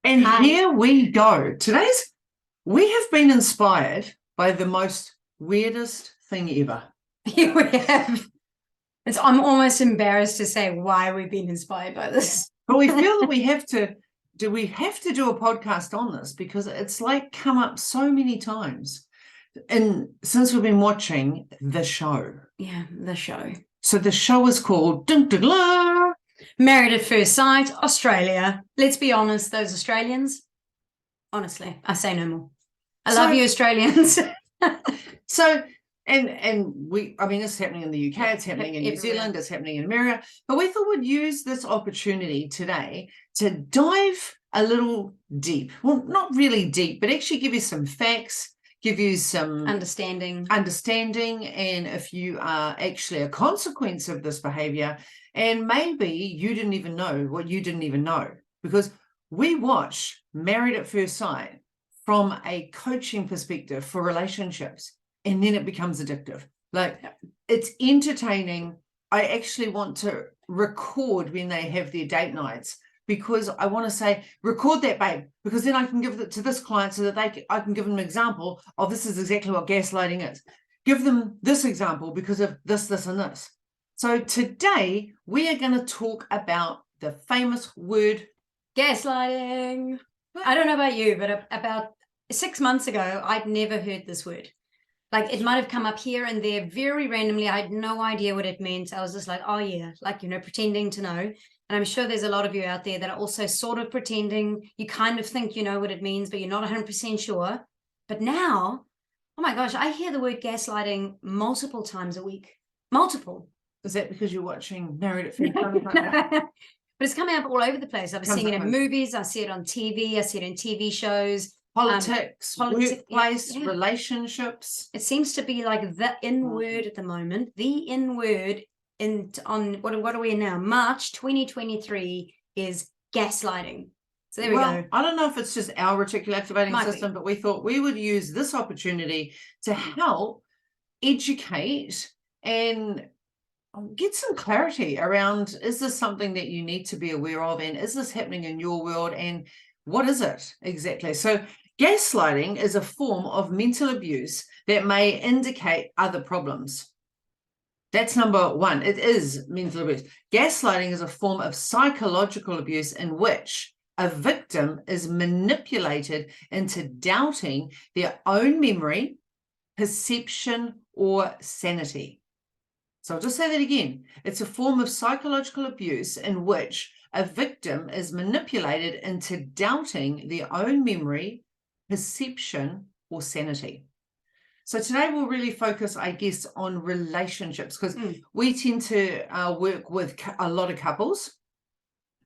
And Hi. here we go. We have been inspired by the most weirdest thing ever. Here we have. I'm almost embarrassed to say why we've been inspired by this. But we feel that we have to do a podcast on this because it's like come up so many times. And since we've been watching the show. Yeah, the show. So the show is called Married at First Sight, Australia. Let's be honest, those Australians, honestly, I say no more. I love you, Australians. This is happening in the UK, it's happening in New Zealand, it's happening in America. But we thought we'd use this opportunity today to dive a little deep. Well, not really deep, but actually give you some facts, give you some understanding, and if you are actually a consequence of this behavior, and maybe you didn't even know what you didn't even know, because we watch Married at First Sight from a coaching perspective for relationships, and then it becomes addictive. Like, it's entertaining. I actually want to record when they have their date nights, because I want to say, record that, babe, because then I can give it to this client so that I can give them an example of this is exactly what gaslighting is. Give them this example because of this, this, and this. So today we are going to talk about the famous word gaslighting. I don't know about you, but about 6 months ago, I'd never heard this word. Like, it might have come up here and there very randomly. I had no idea what it meant. I was just like, oh yeah, like, pretending to know. And I'm sure there's a lot of you out there that are also sort of pretending. You kind of think you know what it means, but you're not 100% sure. But now, oh my gosh, I hear the word gaslighting multiple times a week. Multiple. Is that because you're watching Married at First Sight? But it's coming up all over the place. I've seen it in movies. I see it on TV. I see it in TV shows. Politics, workplace, relationships. It seems to be like the in word at the moment. The in word on what are we in now? March 2023 is gaslighting. So there we go. I don't know if it's just our reticular activating system, but we thought we would use this opportunity to help educate and get some clarity around, is this something that you need to be aware of, and is this happening in your world, and what is it exactly? So gaslighting is a form of mental abuse that may indicate other problems. That's number one. It is mental abuse. Gaslighting is a form of psychological abuse in which a victim is manipulated into doubting their own memory, perception, or sanity. So I'll just say that again. It's a form of psychological abuse in which a victim is manipulated into doubting their own memory, perception, or sanity. So today we'll really focus, I guess, on relationships, because we tend to work with a lot of couples,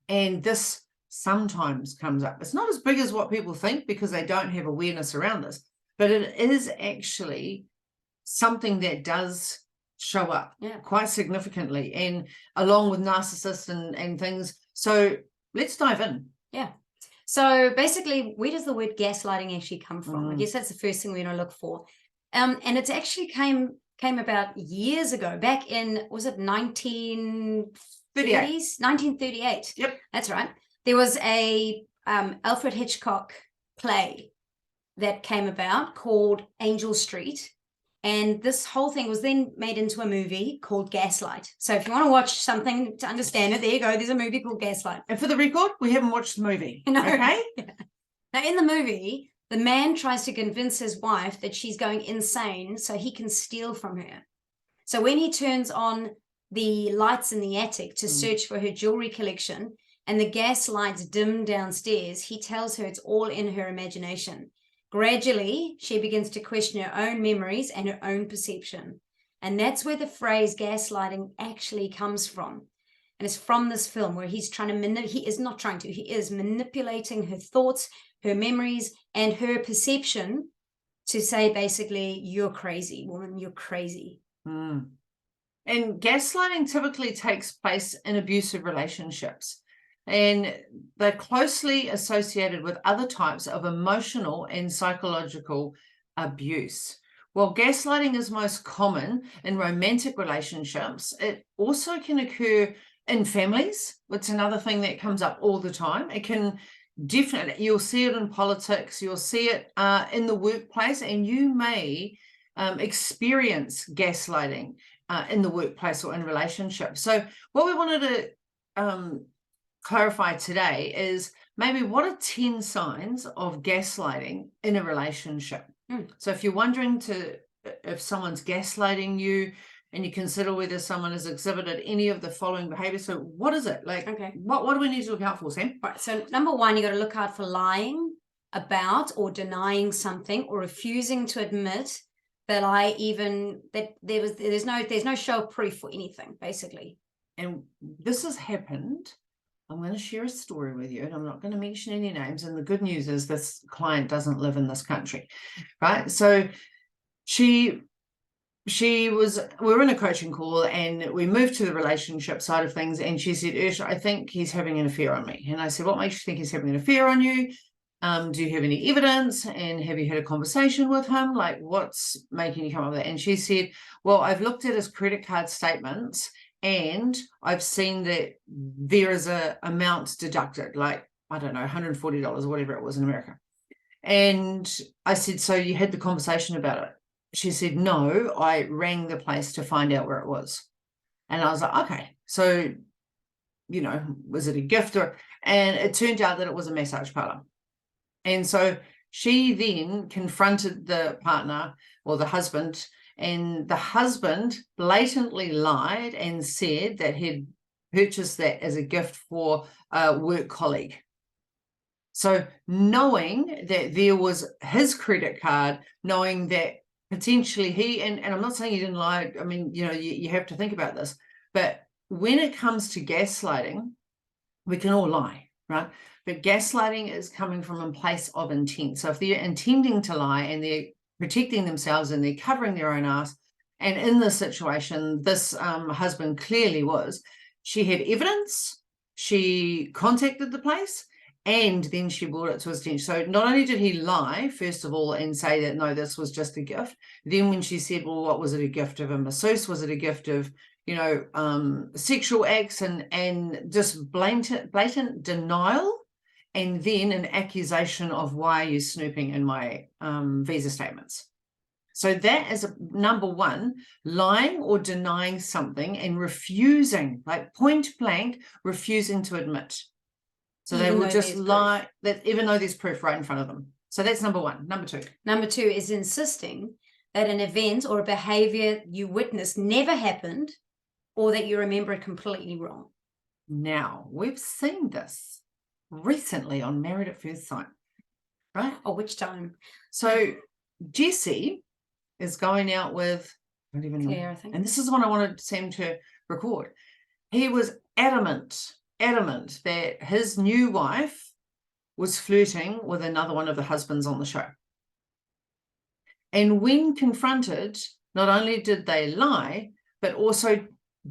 and this sometimes comes up. It's not as big as what people think because they don't have awareness around this, but it is actually something that does show up quite significantly, and along with narcissists and things. So let's dive in. Yeah. So basically, where does the word gaslighting actually come from? I guess that's the first thing we're going to look for. And it actually came about years ago, back in, was it 1930s? 1938. Yep. That's right. There was a Alfred Hitchcock play that came about called Angel Street. And this whole thing was then made into a movie called Gaslight. So if you want to watch something to understand it, there you go. There's a movie called Gaslight. And for the record, we haven't watched the movie. No. Okay? Now, in the movie, the man tries to convince his wife that she's going insane so he can steal from her. So when he turns on the lights in the attic to search for her jewelry collection, and the gas lights dim downstairs, he tells her it's all in her imagination. Gradually, she begins to question her own memories and her own perception. And that's where the phrase gaslighting actually comes from. And it's from this film where he's he is manipulating her thoughts, her memories, and her perception to say, basically, you're crazy, woman, you're crazy. And gaslighting typically takes place in abusive relationships, and they're closely associated with other types of emotional and psychological abuse. While gaslighting is most common in romantic relationships, it also can occur in families. It's another thing that comes up all the time. It can definitely, you'll see it in politics, you'll see it in the workplace, and you may experience gaslighting in the workplace or in relationships. So what we wanted to clarify today is maybe what are 10 signs of gaslighting in a relationship. So if you're wondering if someone's gaslighting you, and you consider whether someone has exhibited any of the following behaviors. So what is it? Like, what do we need to look out for, Sam? Right. So number one, you got to look out for lying about or denying something, or refusing to admit that there's no show of proof for anything, basically. And this has happened. I'm going to share a story with you, and I'm not going to mention any names. And the good news is this client doesn't live in this country, right? So we were in a coaching call, and we moved to the relationship side of things, and she said, Ursula, I think he's having an affair on me. And I said, what makes you think he's having an affair on you? Do you have any evidence? And have you had a conversation with him? Like, what's making you come up with that? And she said, well, I've looked at his credit card statements, and I've seen that there is a amount deducted, like, I don't know, $140 or whatever it was in America. And I said, so you had the conversation about it? She said, no, I rang the place to find out where it was. And I was like, okay, so, was it a gift? And it turned out that it was a massage parlor. And so she then confronted the partner or the husband, and the husband blatantly lied and said that he'd purchased that as a gift for a work colleague. So knowing that there was his credit card, knowing that potentially he, and I'm not saying he didn't lie. I mean, you have to think about this. But when it comes to gaslighting, we can all lie, right? But gaslighting is coming from a place of intent. So if they're intending to lie and they're protecting themselves and they're covering their own ass, and in this situation, this husband clearly was, she had evidence, she contacted the place, and then she brought it to his attention. So not only did he lie, first of all, and say that, no, this was just a gift. Then when she said, well, what was it, a gift of a masseuse? Was it a gift of, sexual acts, and just blatant denial, and then an accusation of, why are you snooping in my visa statements? So that is number one, lying or denying something and refusing, like point blank, refusing to admit. So they will just lie, that even though there's proof right in front of them. So that's number one. Number two. Number two is insisting that an event or a behavior you witnessed never happened, or that you remember it completely wrong. Now, we've seen this recently on Married at First Sight, right? Oh, which time? So Jesse is going out with, I don't even Claire, know. I think. And this is what I wanted Sam to record. He was adamant that his new wife was flirting with another one of the husbands on the show. And when confronted, not only did they lie, but also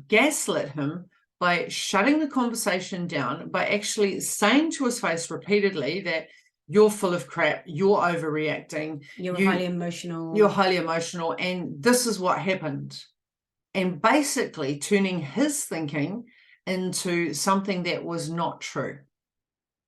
gaslit him by shutting the conversation down, by actually saying to his face repeatedly that you're full of crap, you're overreacting, you're highly emotional, and this is what happened. And basically turning his thinking into something that was not true.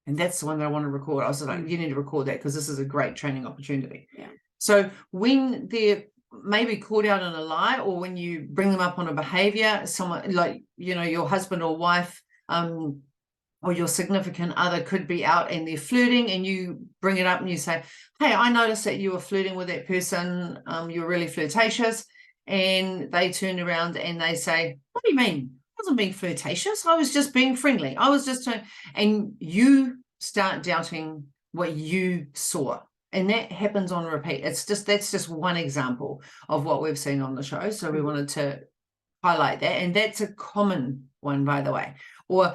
And that's the one that I want to record. I was like, you need to record that, because this is a great training opportunity. Yeah. So when they're maybe caught out on a lie, or when you bring them up on a behavior, someone like, your husband or wife, or your significant other could be out and they're flirting, and you bring it up and you say, hey, I noticed that you were flirting with that person. You're really flirtatious. And they turn around and they say, what do you mean? I wasn't being flirtatious. I was just being friendly. I was just and you start doubting what you saw. And that happens on repeat. That's just one example of what we've seen on the show. So we wanted to highlight that. And that's a common one, by the way. Or,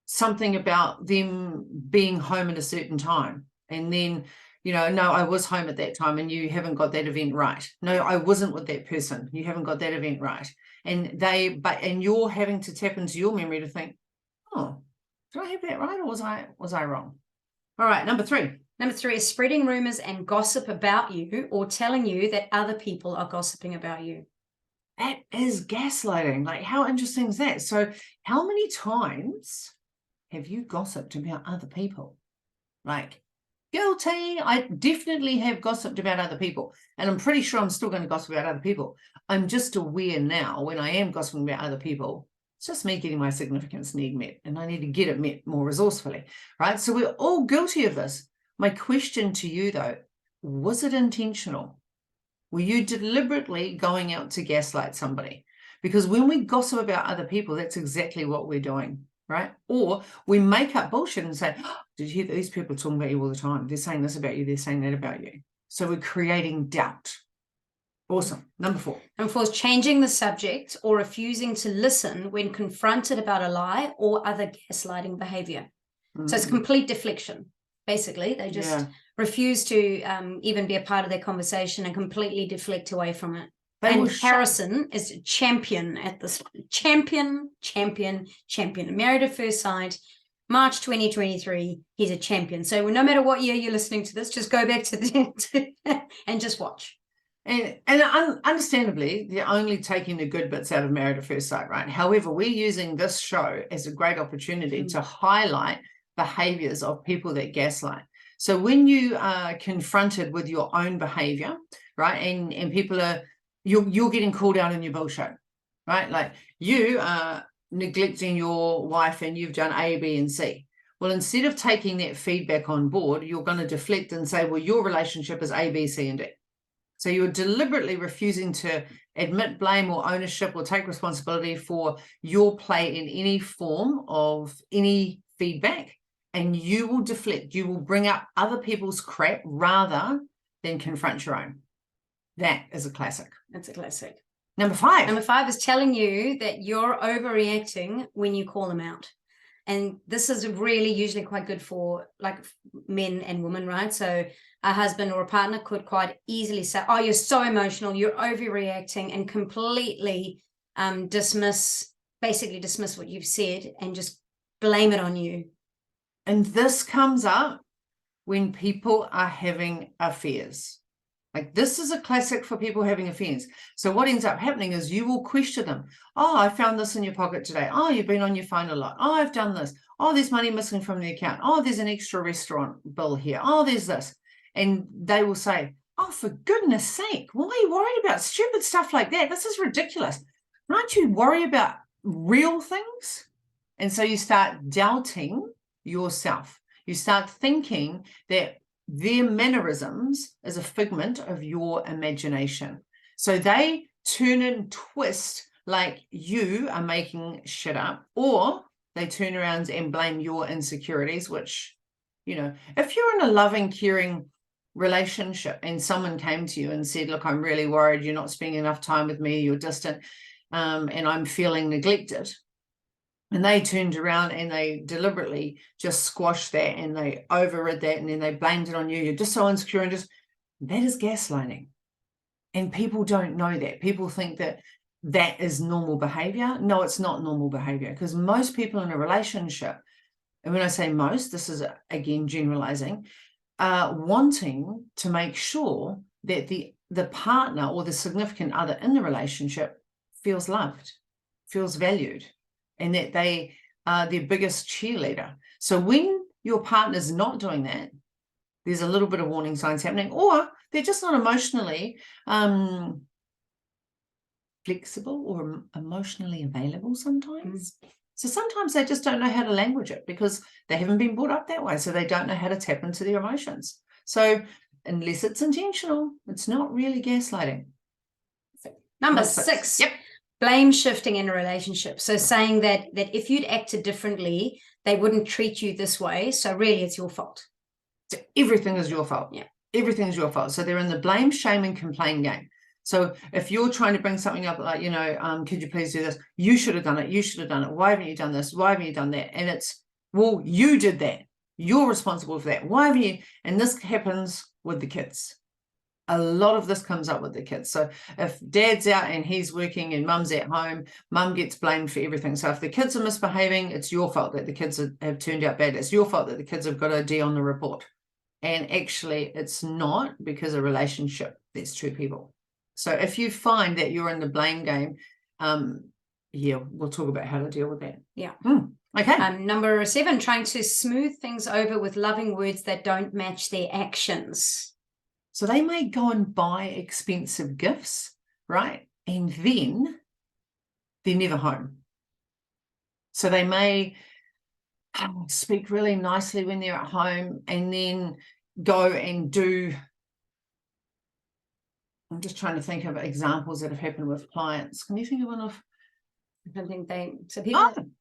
something about them being home at a certain time. And then, no, I was home at that time and you haven't got that event right. No, I wasn't with that person. You haven't got that event right. And you're having to tap into your memory to think, oh, did I have that right, or was I wrong? All right, number three. Number three is spreading rumors and gossip about you, or telling you that other people are gossiping about you. That is gaslighting. Like, how interesting is that? So how many times have you gossiped about other people? Like, guilty. I definitely have gossiped about other people, and I'm pretty sure I'm still going to gossip about other people. I'm just aware now when I am gossiping about other people, it's just me getting my significance need met, and I need to get it met more resourcefully, right? So we're all guilty of this. My question to you, though, was it intentional? Were you deliberately going out to gaslight somebody? Because when we gossip about other people, that's exactly what we're doing, right? Or we make up bullshit and say, oh, did you hear these people talking about you all the time? They're saying this about you, they're saying that about you. So we're creating doubt. Awesome. Number 4. Number 4 is changing the subject or refusing to listen when confronted about a lie or other gaslighting behavior. So it's complete deflection. Basically, they just refuse to even be a part of their conversation and completely deflect away from it. And Harrison is a champion at this. Champion. Married at First Sight, March 2023. He's a champion. So no matter what year you're listening to this, just go back to the and just watch. And understandably, they're only taking the good bits out of Married at First Sight, right? However, we're using this show as a great opportunity to highlight behaviors of people that gaslight. So when you are confronted with your own behavior, right, and people are, you're getting called out in your bullshit, right? Like you are neglecting your wife and you've done A, B, and C. Well, instead of taking that feedback on board, you're going to deflect and say, well, your relationship is A, B, C, and D. So you're deliberately refusing to admit blame or ownership or take responsibility for your play in any form of any feedback, and you will deflect. You will bring up other people's crap rather than confront your own. That is a classic. That's a classic. Number 5. Number 5 is telling you that you're overreacting when you call them out. And this is really usually quite good for like men and women, right? So a husband or a partner could quite easily say, oh, you're so emotional, you're overreacting, and completely dismiss what you've said and just blame it on you. And this comes up when people are having affairs. Like this is a classic for people having affairs. So what ends up happening is you will question them. Oh, I found this in your pocket today. Oh, you've been on your phone a lot. Oh, I've done this. Oh, there's money missing from the account. Oh, there's an extra restaurant bill here. Oh, there's this. And they will say, oh, for goodness sake, why are you worried about stupid stuff like that? This is ridiculous. Aren't you worried about real things? And so you start doubting yourself. You start thinking that their mannerisms is a figment of your imagination. So they turn and twist like you are making shit up, or they turn around and blame your insecurities, which, you know, if you're in a loving, caring relationship and someone came to you and said, look, I'm really worried, you're not spending enough time with me, you're distant, and I'm feeling neglected. And they turned around and they deliberately just squashed that and they overrid that and then they blamed it on you. You're just so insecure and just, that is gaslighting. And people don't know that. People think that that is normal behavior. No, it's not normal behavior, because most people in a relationship, and when I say most, this is again generalizing, wanting to make sure that the partner or the significant other in the relationship feels loved, feels valued, and that they are their biggest cheerleader. So when your partner's not doing that, there's a little bit of warning signs happening, or they're just not emotionally flexible or emotionally available sometimes. So sometimes they just don't know how to language it because they haven't been brought up that way. So they don't know how to tap into their emotions. So unless it's intentional, it's not really gaslighting. Number 6. Yep. Blame shifting in a relationship. So saying that if you'd acted differently, they wouldn't treat you this way. So really it's your fault. So everything is your fault. Yeah. Everything is your fault. So they're in the blame, shame, and complain game. So if you're trying to bring something up like, you know, could you please do this? You should have done it. You should have done it. Why haven't you done this? Why haven't you done that? And it's, well, you did that. You're responsible for that. Why haven't you? And this happens with the kids. A lot of this comes up with the kids. So if dad's out and he's working and mum's at home, mum gets blamed for everything. So if the kids are misbehaving, it's your fault that the kids have turned out bad. It's your fault that the kids have got a D on the report. And actually it's not, because a relationship, there's two people. So if you find that you're in the blame game, yeah, we'll talk about how to deal with that. Yeah. Okay. Number 7, trying to smooth things over with loving words that don't match their actions. So they may go and buy expensive gifts, right? And then they're never home. So they may speak really nicely when they're at home and then go and do, I'm just trying to think of examples that have happened with clients. Can you think of one of? I don't think so people.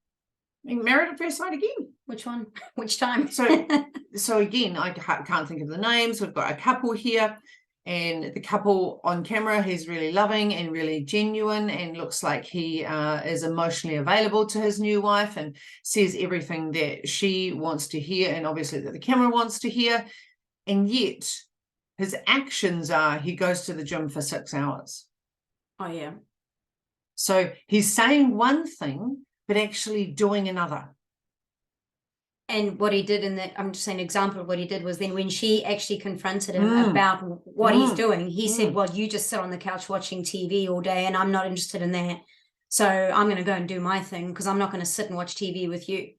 Being married at first sight again. Which one? Which time? So again, I can't think of the names. We've got a couple here, and the couple on camera, he's really loving and really genuine and looks like he is emotionally available to his new wife and says everything that she wants to hear and obviously that the camera wants to hear. And yet his actions are he goes to the gym for 6 hours. Oh, yeah. So he's saying one thing, but actually doing another. And what he did in that, I'm just saying an example of what he did was then when she actually confronted him about what he's doing, he said, well, you just sit on the couch watching TV all day and I'm not interested in that. So I'm going to go and do my thing because I'm not going to sit and watch TV with you.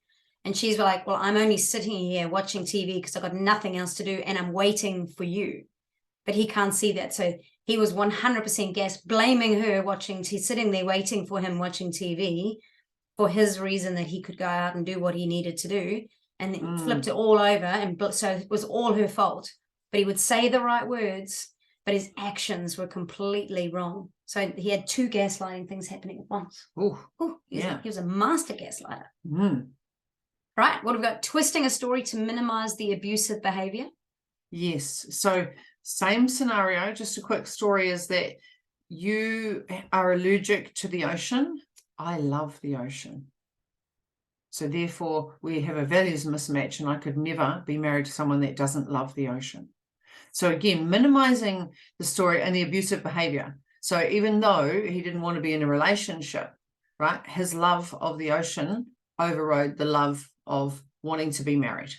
And she's like, well, I'm only sitting here watching TV because I've got nothing else to do and I'm waiting for you. But he can't see that. So he was 100% blaming her he's sitting there waiting for him watching TV for his reason that he could go out and do what he needed to do. And then flipped it all over. And so it was all her fault. But he would say the right words, but his actions were completely wrong. So he had 2 gaslighting things happening at once. He was a master gaslighter. Right, what have we got? Twisting a story to minimize the abusive behavior. Yes, so same scenario, just a quick story is that you are allergic to the ocean. I love the ocean. So therefore we have a values mismatch and I could never be married to someone that doesn't love the ocean. So again, minimizing the story and the abusive behavior. So even though he didn't want to be in a relationship, right, his love of the ocean overrode the love of wanting to be married.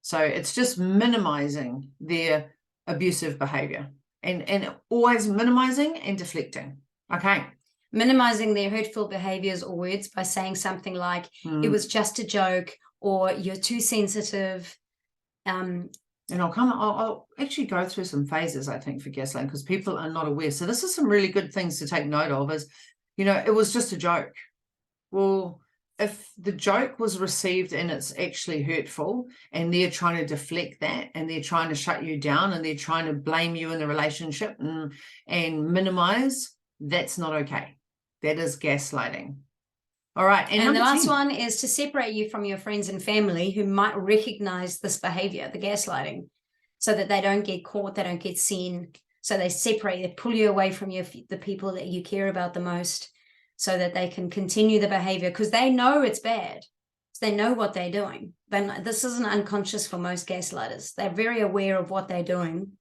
So it's just minimizing their abusive behavior and always minimizing and deflecting. Okay. Minimizing their hurtful behaviors or words by saying something like, it was just a joke, or you're too sensitive. And I'll actually go through some phases, I think, for gaslighting because people are not aware. So this is some really good things to take note of is, it was just a joke. Well, if the joke was received and it's actually hurtful and they're trying to deflect that and they're trying to shut you down and they're trying to blame you in the relationship and minimize, that's not okay. That is gaslighting. All right. And the last one is to separate you from your friends and family who might recognize this behavior, the gaslighting, so that they don't get caught, they don't get seen. So they separate, they pull you away from the people that you care about the most so that they can continue the behavior because they know it's bad. So they know what they're doing. This isn't unconscious for most gaslighters. They're very aware of what they're doing.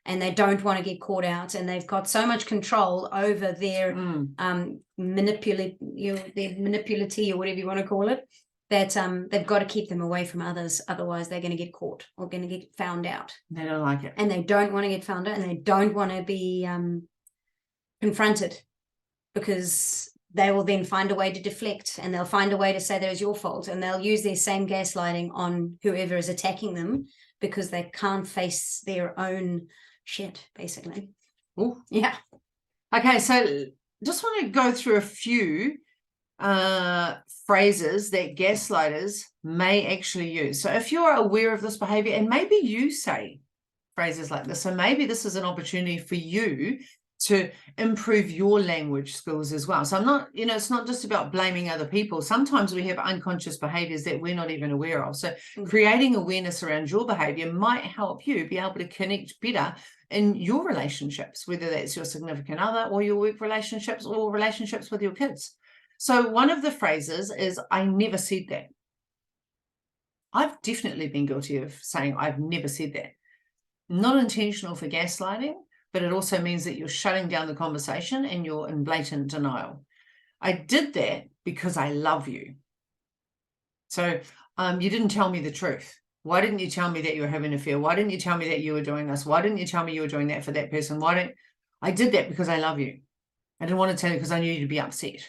And they don't want to get caught out, and they've got so much control over their manipulative or whatever you want to call it, that they've got to keep them away from others. Otherwise, they're going to get caught or going to get found out. They don't like it, and they don't want to get found out, and they don't want to be confronted because they will then find a way to deflect, and they'll find a way to say that it's your fault, and they'll use their same gaslighting on whoever is attacking them because they can't face their own shit, basically. Oh, yeah. Okay, so just want to go through a few phrases that gaslighters may actually use. So if you're aware of this behavior, and maybe you say phrases like this, so maybe this is an opportunity for you to improve your language skills as well. So I'm not, it's not just about blaming other people. Sometimes we have unconscious behaviors that we're not even aware of. So creating awareness around your behavior might help you be able to connect better in your relationships, whether that's your significant other or your work relationships or relationships with your kids. So one of the phrases is, I never said that. I've definitely been guilty of saying, I've never said that. Not intentional for gaslighting, but it also means that you're shutting down the conversation and you're in blatant denial. I did that because I love you. So you didn't tell me the truth. Why didn't you tell me that you were having an affair? Why didn't you tell me that you were doing this? Why didn't you tell me you were doing that for that person? I did that because I love you. I didn't want to tell you because I knew you'd be upset.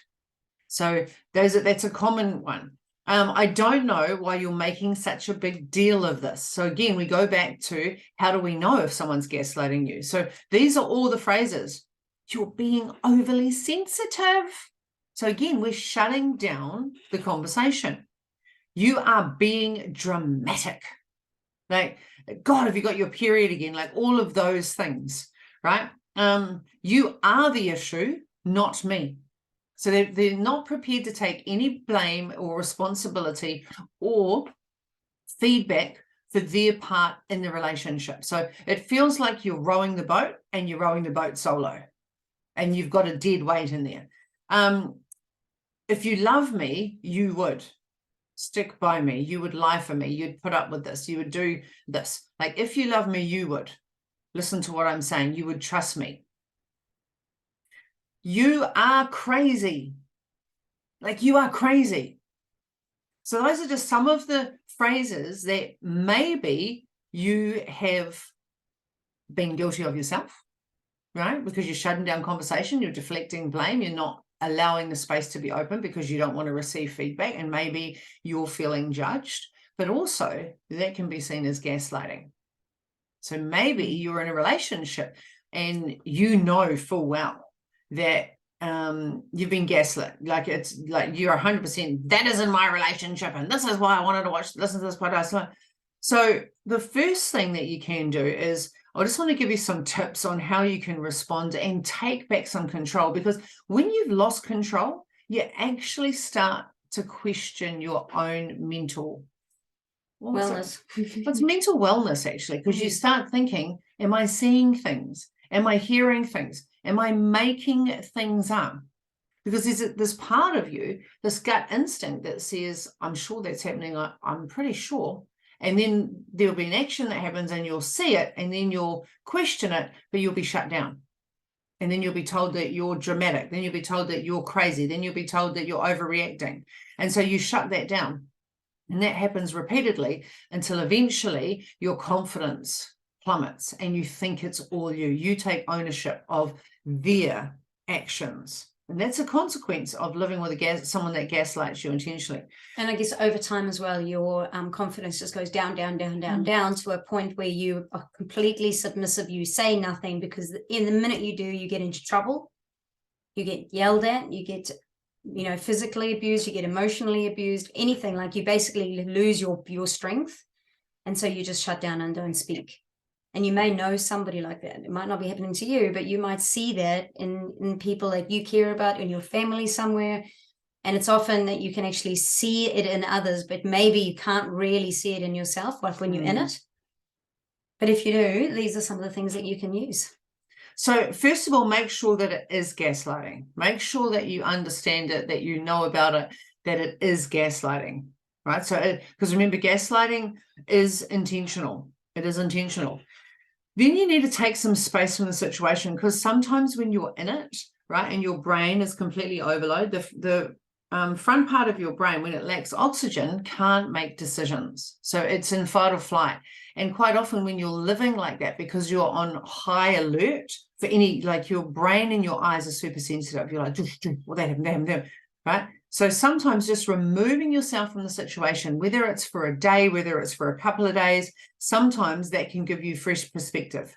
So that's a common one. I don't know why you're making such a big deal of this. So again, we go back to, how do we know if someone's gaslighting you? So these are all the phrases. You're being overly sensitive. So again, we're shutting down the conversation. You are being dramatic. Like, God, have you got your period again? Like all of those things, right? You are the issue, not me. So they're not prepared to take any blame or responsibility or feedback for their part in the relationship. So it feels like you're rowing the boat and you're rowing the boat solo and you've got a dead weight in there. If you love me, you would stick by me. You would lie for me. You'd put up with this. You would do this. Like, if you love me, you would listen to what I'm saying. You would trust me. You are crazy. Like, you are crazy. So those are just some of the phrases that maybe you have been guilty of yourself, right? Because you're shutting down conversation, you're deflecting blame, you're not allowing the space to be open because you don't want to receive feedback, and maybe you're feeling judged, but also that can be seen as gaslighting. So maybe you're in a relationship and you know full well that you've been gaslit. Like, it's like you're 100%, that isn't my relationship, and this is why I wanted to listen to this podcast. So the first thing that you can do is, I just want to give you some tips on how you can respond and take back some control, because when you've lost control, you actually start to question your own mental wellness. It's mental wellness, actually, because you start thinking, am I seeing things? Am I hearing things? Am I making things up? Because there's this part of you, this gut instinct that says, I'm sure that's happening. I'm pretty sure. And then there'll be an action that happens and you'll see it, and then you'll question it, but you'll be shut down. And then you'll be told that you're dramatic. Then you'll be told that you're crazy. Then you'll be told that you're overreacting. And so you shut that down. And that happens repeatedly until eventually your confidence plummets and you think it's all you. You take ownership of their actions. And that's a consequence of living with someone that gaslights you intentionally. And I guess over time as well, your confidence just goes down, down, down, down, down to a point where you are completely submissive. You say nothing, because in the minute you do, you get into trouble. You get yelled at. You get, physically abused. You get emotionally abused. Anything, like, you basically lose your strength. And so you just shut down and don't speak. And you may know somebody like that. It might not be happening to you, but you might see that in people that you care about, in your family somewhere. And it's often that you can actually see it in others, but maybe you can't really see it in yourself, like when you're in it. But if you do, these are some of the things that you can use. So first of all, make sure that it is gaslighting. Make sure that you understand it, that you know about it, that it is gaslighting, right? So, because remember, gaslighting is intentional. It is intentional. Then you need to take some space from the situation, because sometimes when you're in it, right, and your brain is completely overloaded, the front part of your brain, when it lacks oxygen, can't make decisions. So it's in fight or flight. And quite often when you're living like that, because you're on high alert for any, like, your brain and your eyes are super sensitive. You're like, well, that happened, right? So sometimes just removing yourself from the situation, whether it's for a day, whether it's for a couple of days, sometimes that can give you fresh perspective.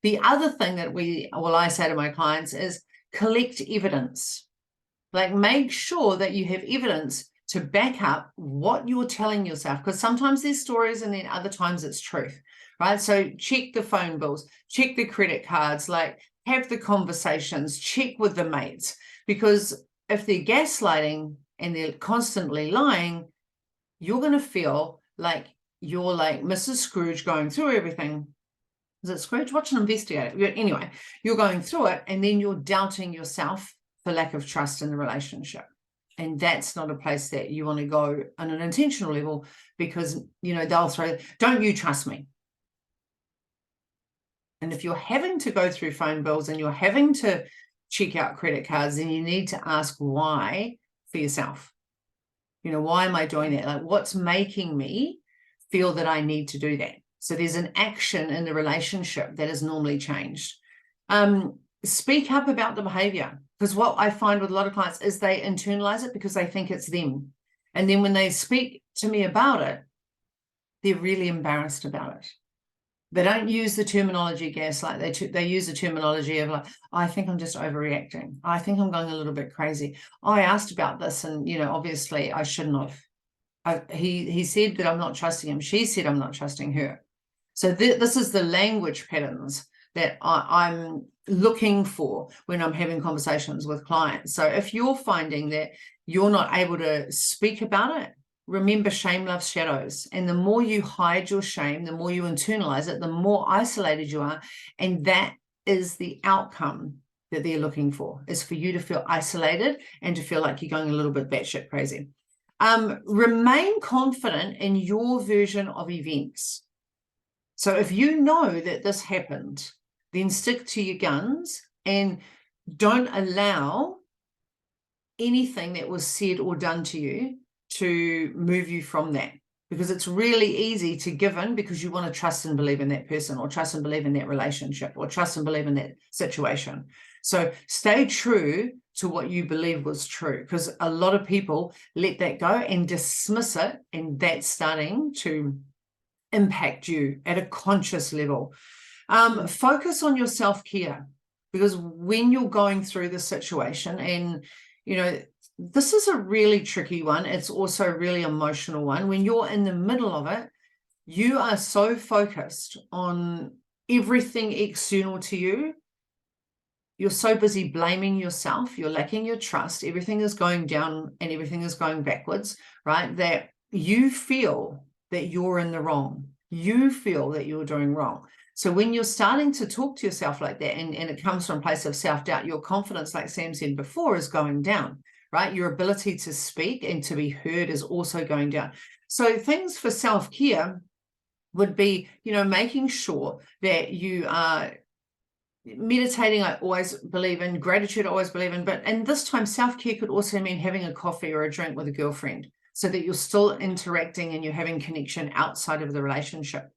The other thing that I say to my clients is collect evidence. Like, make sure that you have evidence to back up what you're telling yourself, because sometimes there's stories and then other times it's truth, right? So check the phone bills, check the credit cards, like, have the conversations, check with the mates, because if they're gaslighting and they're constantly lying, you're going to feel like you're like Mrs. Scrooge going through everything. Is it Scrooge? Watch an investigator. Anyway, you're going through it and then you're doubting yourself for lack of trust in the relationship. And that's not a place that you want to go on an intentional level, because, they'll throw, don't you trust me? And if you're having to go through phone bills and you're having to check out credit cards, then you need to ask why for yourself. Why am I doing that? Like, what's making me feel that I need to do that? So there's an action in the relationship that is normally changed. Speak up about the behavior, because what I find with a lot of clients is they internalize it because they think it's them. And then when they speak to me about it, they're really embarrassed about it. They don't use the terminology gaslight. They use the terminology of like, I think I'm just overreacting. I think I'm going a little bit crazy. I asked about this, and obviously I shouldn't have. He said that I'm not trusting him. She said I'm not trusting her. So this is the language patterns that I'm looking for when I'm having conversations with clients. So if you're finding that you're not able to speak about it, remember, shame loves shadows. And the more you hide your shame, the more you internalize it, the more isolated you are. And that is the outcome that they're looking for, is for you to feel isolated and to feel like you're going a little bit batshit crazy. Remain confident in your version of events. So if you know that this happened, then stick to your guns and don't allow anything that was said or done to you to move you from that, because it's really easy to give in because you want to trust and believe in that person, or trust and believe in that relationship, or trust and believe in that situation. So stay true to what you believe was true, because a lot of people let that go and dismiss it, and that's starting to impact you at a conscious level. Focus on your self-care, because when you're going through the situation, and this is a really tricky one, it's also a really emotional one. When you're in the middle of it, you are so focused on everything external to you. You're so busy blaming yourself, you're lacking your trust, everything is going down and everything is going backwards, right? That you feel that you're in the wrong. You feel that you're doing wrong. So when you're starting to talk to yourself like that, and it comes from a place of self-doubt, your confidence, like Sam said before, is going down, right? Your ability to speak and to be heard is also going down. So things for self-care would be, making sure that you are meditating. I always believe in gratitude, I always believe in, and this time self-care could also mean having a coffee or a drink with a girlfriend, so that you're still interacting and you're having connection outside of the relationship.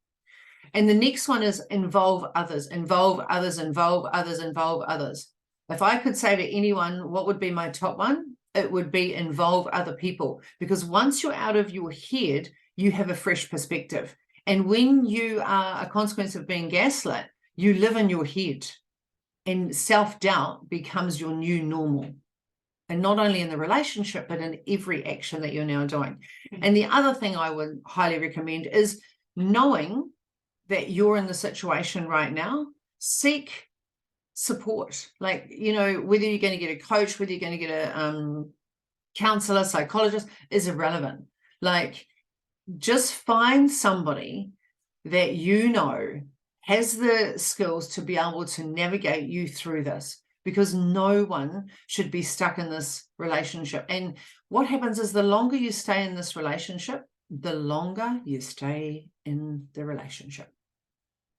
And the next one is involve others, involve others, involve others, involve others. If I could say to anyone, what would be my top one? It would be involve other people, because once you're out of your head, you have a fresh perspective. And when you are a consequence of being gaslit, you live in your head, and self-doubt becomes your new normal. And not only in the relationship, but in every action that you're now doing. And the other thing I would highly recommend is knowing that you're in the situation right now, seek support. Like, whether you're going to get a coach, whether you're going to get a counselor, psychologist, is irrelevant. Like, just find somebody that has the skills to be able to navigate you through this, because no one should be stuck in this relationship. And what happens is, the longer you stay in this relationship, the longer you stay in the relationship.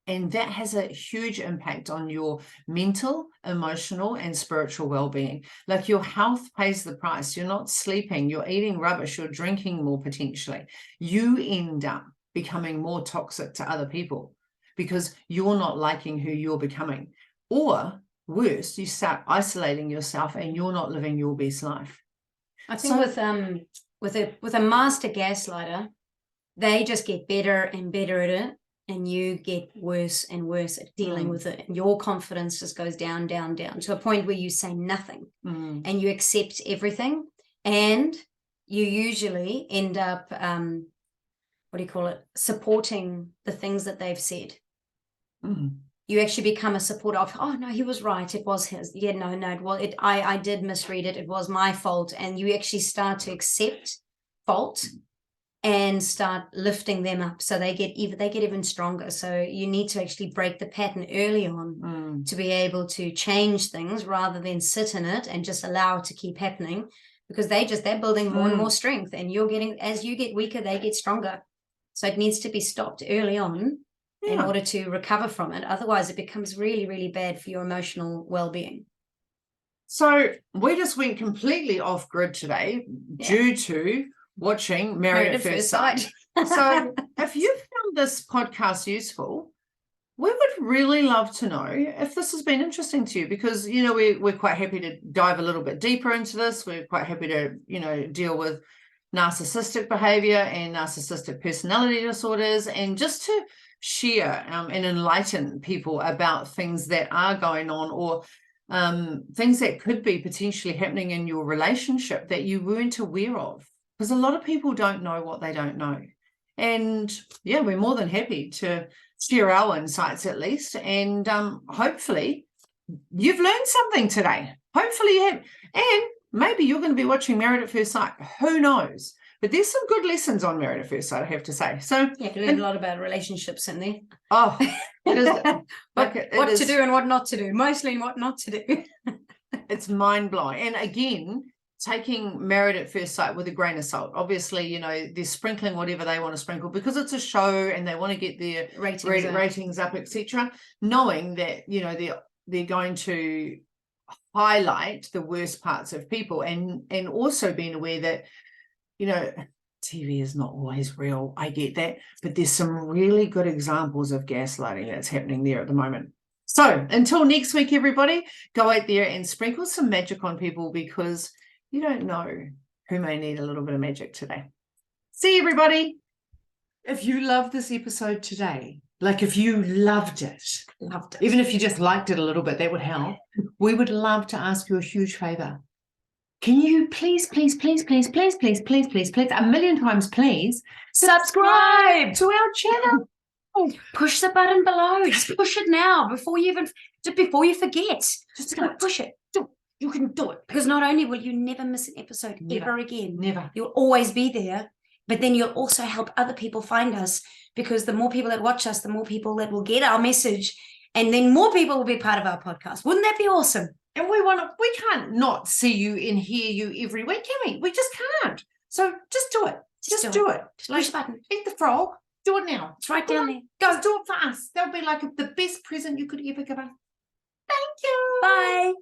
And that has a huge impact on your mental, emotional, and spiritual well-being. Like, your health pays the price. You're not sleeping, you're eating rubbish, you're drinking more potentially. You end up becoming more toxic to other people because you're not liking who you're becoming. Or worse, you start isolating yourself and you're not living your best life. I think with a master gaslighter, they just get better and better at it, and you get worse and worse at dealing with it. And your confidence just goes down, down, down, to a point where you say nothing and you accept everything. And you usually end up, supporting the things that they've said. You actually become a supporter of, oh no, he was right, it was his. Yeah, no, I did misread it, it was my fault. And you actually start to accept fault and start lifting them up, so they get even stronger. So you need to actually break the pattern early on to be able to change things, rather than sit in it and just allow it to keep happening, because they're building more and more strength, and as you get weaker, they get stronger. So it needs to be stopped early on in order to recover from it. Otherwise, it becomes really, really bad for your emotional well-being. So we just went completely off grid today due to watching Married at First Sight. So if you found this podcast useful, we would really love to know if this has been interesting to you, because, we're quite happy to dive a little bit deeper into this. We're quite happy to, deal with narcissistic behavior and narcissistic personality disorders, and just to share and enlighten people about things that are going on, or things that could be potentially happening in your relationship that you weren't aware of, because a lot of people don't know what they don't know. And yeah, we're more than happy to share our insights at least, and hopefully you've learned something today. Hopefully you have, and maybe you're going to be watching Married at First Sight, who knows. But there's some good lessons on Married at First Sight, I have to say. So yeah, you learn a lot about relationships in there. Oh, it is, what to do and what not to do, mostly what not to do. It's mind-blowing. And again, taking Married at First Sight with a grain of salt. Obviously, you know, they're sprinkling whatever they want to sprinkle because it's a show and they want to get their ratings up, etc. Knowing that, you know, they're going to highlight the worst parts of people, and also being aware that, you know, TV is not always real. I get that, but there's some really good examples of gaslighting that's happening there at the moment. So until next week, everybody, go out there and sprinkle some magic on people, because you don't know who may need a little bit of magic today. See everybody. If you loved this episode today, like if you loved it, even if you just liked it a little bit, that would help. We would love to ask you a huge favor. Can you please, a million times, please, subscribe to our channel. Push the button below. Just push it now before you forget. Just push it. You can do it. Because not only will you never miss an episode ever again, never. You'll always be there, but then you'll also help other people find us, because the more people that watch us, the more people that will get our message, and then more people will be part of our podcast. Wouldn't that be awesome? And we can't not see you and hear you every week, can we? We just can't. So just do it. Just do it. Just push the button. Eat the frog. Do it now. It's right down there. Go. Just do it for us. That'll be like the best present you could ever give us. Thank you. Bye.